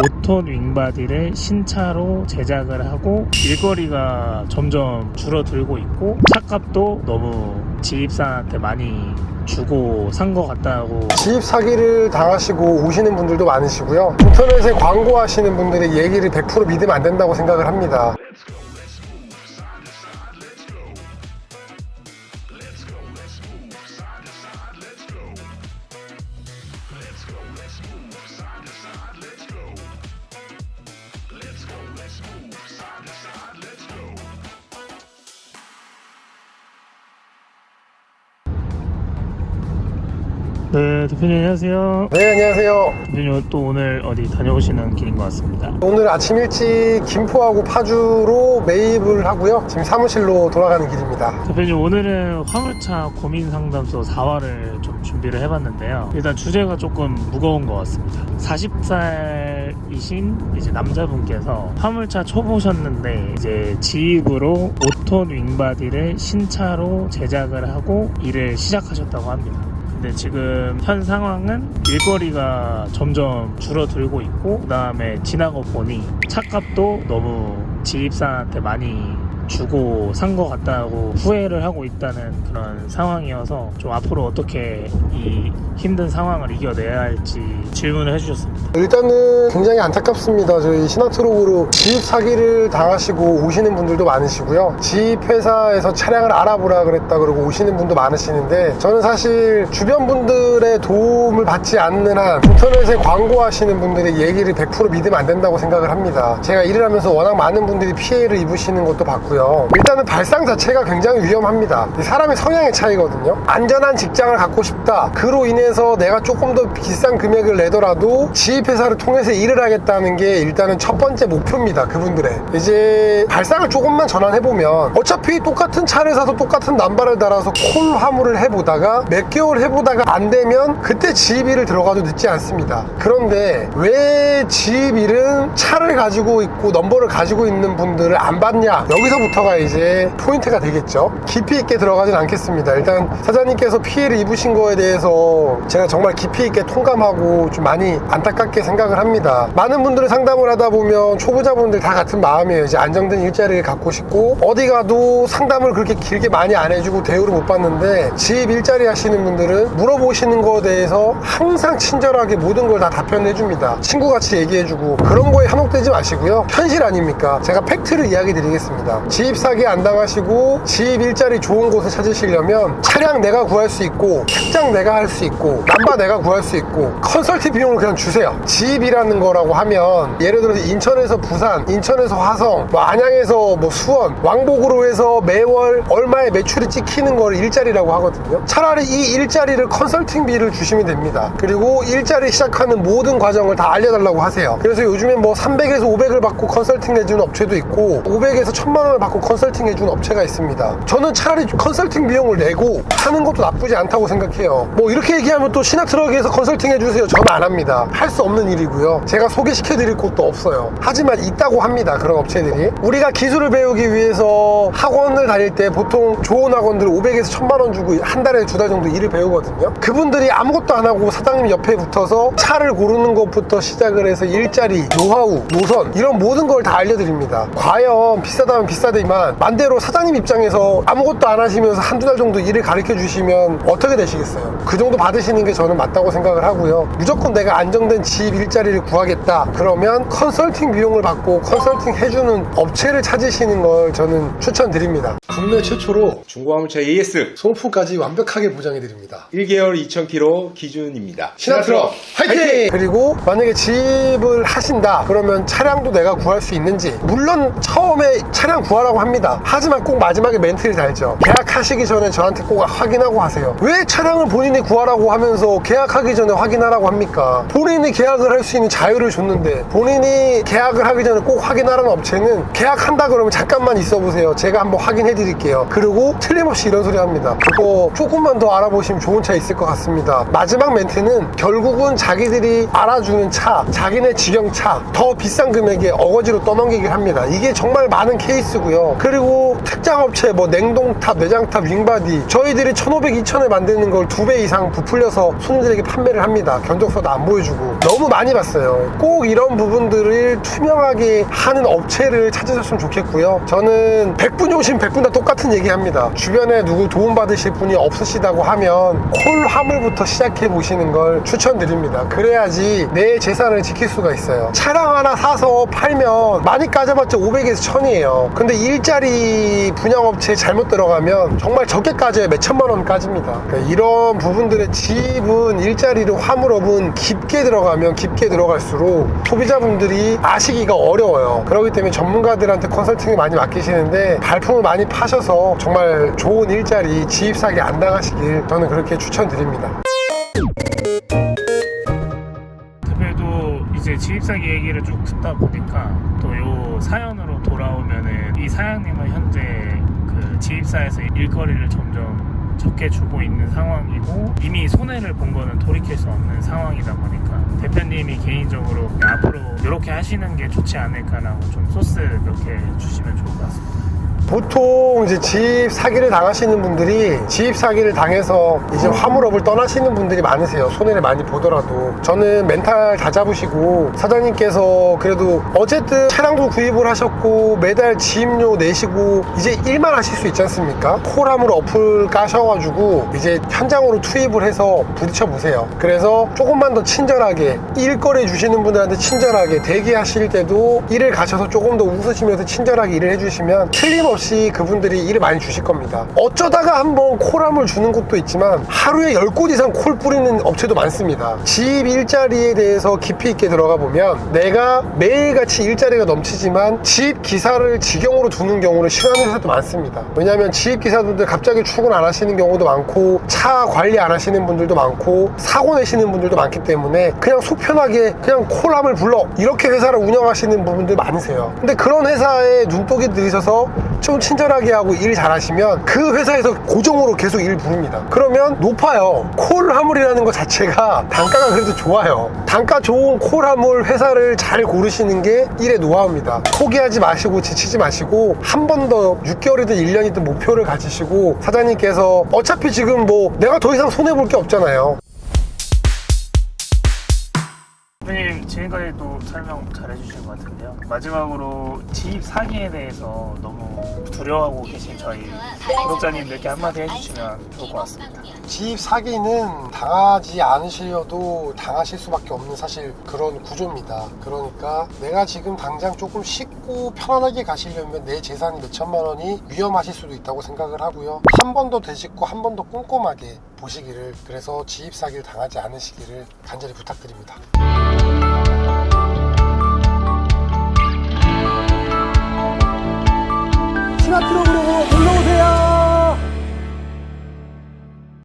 5톤 윙바디를 신차로 제작을 하고 일거리가 점점 줄어들고 있고 차값도 너무 지입사한테 많이 주고 산 것 같다고. 지입 사기를 당하시고 오시는 분들도 많으시고요. 인터넷에 광고하시는 분들의 얘기를 100% 믿으면 안 된다고 생각을 합니다. 네, 대표님 안녕하세요. 네, 안녕하세요. 대표님 또 오늘 어디 다녀오시는 길인 것 같습니다. 오늘 아침 일찍 김포하고 파주로 매입을 하고요. 지금 사무실로 돌아가는 길입니다. 대표님 오늘은 화물차 고민 상담소 4화를 좀 준비를 해봤는데요. 일단 주제가 조금 무거운 것 같습니다. 40살이신 이제 남자분께서 화물차 초보셨는데 이제 지입으로 5톤 윙바디를 신차로 제작을 하고 일을 시작하셨다고 합니다. 근데 지금 현 상황은 일거리가 점점 줄어들고 있고 그 다음에 지나고 보니 차값도 너무 지입사한테 많이 주고 산 것 같다고 후회를 하고 있다는 그런 상황이어서 좀 앞으로 어떻게 이 힘든 상황을 이겨내야 할지 질문을 해주셨습니다. 일단은 굉장히 안타깝습니다. 저희 신화트럭으로 지입 사기를 당하시고 오시는 분들도 많으시고요. 지입 회사에서 차량을 알아보라 그랬다 그러고 오시는 분도 많으시는데 저는 사실 주변 분들의 도움을 받지 않는 한 인터넷에 광고하시는 분들의 얘기를 100% 믿으면 안 된다고 생각을 합니다. 제가 일을 하면서 워낙 많은 분들이 피해를 입으시는 것도 봤고요. 일단은 발상 자체가 굉장히 위험합니다. 사람의 성향의 차이거든요. 안전한 직장을 갖고 싶다. 그로 인해서 내가 조금 더 비싼 금액을 내더라도 지입회사를 통해서 일을 하겠다는 게 일단은 첫 번째 목표입니다. 그분들의. 이제 발상을 조금만 전환해보면 어차피 똑같은 차를 사서 똑같은 남발을 달아서 콜 화물을 해보다가 몇 개월 해보다가 안 되면 그때 지입일을 들어가도 늦지 않습니다. 그런데 왜 지입일은 차를 가지고 있고 넘버를 가지고 있는 분들을 안 받냐? 여기서부터가 이제 포인트가 되겠죠. 깊이 있게 들어가진 않겠습니다. 일단 사장님께서 피해를 입으신 거에 대해서 제가 정말 깊이 있게 통감하고 좀 많이 안타깝게 생각을 합니다. 많은 분들을 상담을 하다 보면 초보자분들 다 같은 마음이에요. 이제 안정된 일자리를 갖고 싶고 어디 가도 상담을 그렇게 길게 많이 안 해주고 대우를 못 받는데 지입 일자리 하시는 분들은 물어보시는 거에 대해서 항상 친절하게 모든 걸 다 답변해 줍니다. 친구같이 얘기해주고 그런 거에 현혹되지 마시고요. 현실 아닙니까? 제가 팩트를 이야기 드리겠습니다. 지입 사기 안 당하시고 지입 일자리 좋은 곳을 찾으시려면 차량 내가 구할 수 있고 책장 내가 할 수 있고 남바 내가 구할 수 있고 컨설팅 비용을 그냥 주세요. 지입이라는 거라고 하면 예를 들어서 인천에서 부산, 인천에서 화성, 안양에서 수원, 왕복으로 해서 매월 얼마의 매출이 찍히는 걸 일자리라고 하거든요. 차라리 이 일자리를 컨설팅비를 주시면 됩니다. 그리고 일자리 시작하는 모든 과정을 다 알려달라고 하세요. 그래서 요즘에 300에서 500을 받고 컨설팅 해주는 업체도 있고 500에서 1000만 원을 받고 컨설팅 해주는 업체가 있습니다. 저는 차라리 컨설팅 비용을 내고 하는 것도 나쁘지 않다고 생각해요. 이렇게 얘기하면 또 신화트럭에서 컨설팅 해주세요. 저는 안 합니다. 할 수 없는 일이고요. 제가 소개시켜드릴 곳도 없어요. 하지만 있다고 합니다. 그런 업체들이. 우리가 기술을 배우기 위해서 학원을 다닐 때 보통 좋은 학원들 500에서 1000만 원 주고 한 달에 2달 정도 일을 배우거든요. 그분들이 아무것도 안 하고 사장님 옆에 붙어서 차를 고르는 것부터 시작을 해서 일자리, 노하우, 노선 이런 모든 걸 다 알려드립니다. 과연 비싸다면 비싸지만 반대로 사장님 입장에서 아무것도 안 하시면서 한두 달 정도 일을 가르쳐 주시면 어떻게 되시겠어요? 그 정도 받으시는 게 저는 맞다고 생각을 하고요. 무조건 내가 안정된 지입 일자리를 구하겠다 그러면 컨설팅 비용을 받고 컨설팅 해주는 업체를 찾으시는 걸 저는 추천드립니다. 국내 최초로 중고화물차 AS 소모품까지 완벽하게 보장해드립니다. 1개월 2000km 기준입니다. 신화트럭 화이팅! 그리고 만약에 지입을 하신다 그러면 차량도 내가 구할 수 있는지 물론 처음에 차량 구하라고 합니다. 하지만 꼭 마지막에 멘트를 달죠. 계약하시기 전에 저한테 꼭 확인하고 하세요. 왜 차량을 본인이 구하라고 하면서 계약하기 전에 확인하라고 합니까? 본인이 계약을 할 수 있는 자유를 줬는데 본인이 계약을 하기 전에 꼭 확인하라는 업체는 계약한다 그러면 잠깐만 있어 보세요. 제가 한번 확인해 드릴게요. 그리고 틀림없이 이런 소리 합니다. 그거 조금만 더 알아보시면 좋은 차 있을 것 같습니다. 마지막 멘트는 결국은 자기들이 알아주는 차, 자기네 직영차 더 비싼 금액에 어거지로 떠넘기긴 합니다. 이게 정말 많은 케이스고요. 하고요. 그리고 특장업체 뭐 냉동탑, 내장탑, 윙바디 저희들이 1,500, 2,000에 만드는 걸 2배 이상 부풀려서 손님들에게 판매를 합니다. 견적서도 안 보여주고 너무 많이 봤어요. 꼭 이런 부분들을 투명하게 하는 업체를 찾으셨으면 좋겠고요. 저는 100분이 오시면 100분 다 똑같은 얘기 합니다. 주변에 누구 도움받으실 분이 없으시다고 하면 콜 화물부터 시작해 보시는 걸 추천드립니다. 그래야지 내 재산을 지킬 수가 있어요. 차량 하나 사서 팔면 많이 까져봤자 500에서 1000이에요. 근데 일자리 분양업체에 잘못 들어가면 정말 적게 까져야 몇 천만 원 까집니다. 그러니까 이런 부분들의 집은 일자리로 화물업은 깊게 들어가면 깊게 들어갈수록 소비자분들이 아시기가 어려워요. 그렇기 때문에 전문가들한테 컨설팅을 많이 맡기시는데 발품을 많이 파셔서 정말 좋은 일자리 지입 사기 안 당하시길 저는 그렇게 추천드립니다. 대표도 이제 지입사기 얘기를 쭉 듣다 보니까 또 요 사연으로 돌아오면은 이 사장님은 현재 그 지입사에서 일거리를 점점 적게 주고 있는 상황이고 이미 손해를 본 거는 돌이킬 수 없는 상황이다 보니까 대표님이 개인적으로 앞으로 이렇게 하시는 게 좋지 않을까라고 좀 소스 몇 개 주시면 좋을 것 같습니다. 보통 이제 지입 사기를 당하시는 분들이 지입 사기를 당해서 이제 화물업을 떠나시는 분들이 많으세요. 손해를 많이 보더라도. 저는 멘탈 다 잡으시고 사장님께서 그래도 어쨌든 차량도 구입을 하셨고 매달 지입료 내시고 이제 일만 하실 수 있지 않습니까? 콜함을 어플 까셔가지고 이제 현장으로 투입을 해서 부딪혀 보세요. 그래서 조금만 더 친절하게 일거리 주시는 분들한테 친절하게 대기하실 때도 일을 가셔서 조금 더 웃으시면서 친절하게 일을 해주시면 틀림없이 그분들이 일을 많이 주실 겁니다. 어쩌다가 한번 콜함을 주는 곳도 있지만 하루에 10곳 이상 콜 뿌리는 업체도 많습니다. 지입 일자리에 대해서 깊이 있게 들어가 보면 내가 매일같이 일자리가 넘치지만 지입 기사를 직영으로 두는 경우를 싫어하는 회사도 많습니다. 왜냐하면 지입 기사분들 갑자기 출근 안 하시는 경우도 많고 차 관리 안 하시는 분들도 많고 사고 내시는 분들도 많기 때문에 그냥 속 편하게 그냥 콜함을 불러 이렇게 회사를 운영하시는 부분들 많으세요. 근데 그런 회사에 눈독이 들이셔서 좀 친절하게 하고 일 잘하시면 그 회사에서 고정으로 계속 일 부릅니다. 그러면 높아요. 콜 화물이라는 것 자체가 단가가 그래도 좋아요. 단가 좋은 콜 화물 회사를 잘 고르시는 게 일의 노하우입니다. 포기하지 마시고 지치지 마시고 한 번 더 6개월이든 1년이든 목표를 가지시고 사장님께서 어차피 지금 뭐 내가 더 이상 손해볼 게 없잖아요. 대표님 지금까지도 설명 잘 해주신 것 같은데요. 마지막으로 지입 사기에 대해서 너무 두려워하고 계신 저희 구독자님들께 한마디 해주시면 좋을 것 같습니다. 지입 사기는 당하지 않으시려도 당하실 수밖에 없는 사실 그런 구조입니다. 그러니까 내가 지금 당장 조금 쉽고 편안하게 가시려면 내 재산이 몇 천만 원이 위험하실 수도 있다고 생각을 하고요. 한 번 더 되짚고 한 번 더 꼼꼼하게 보시기를, 그래서 지입 사기를 당하지 않으시기를 간절히 부탁드립니다. 신화트럭으로 놀러오세요.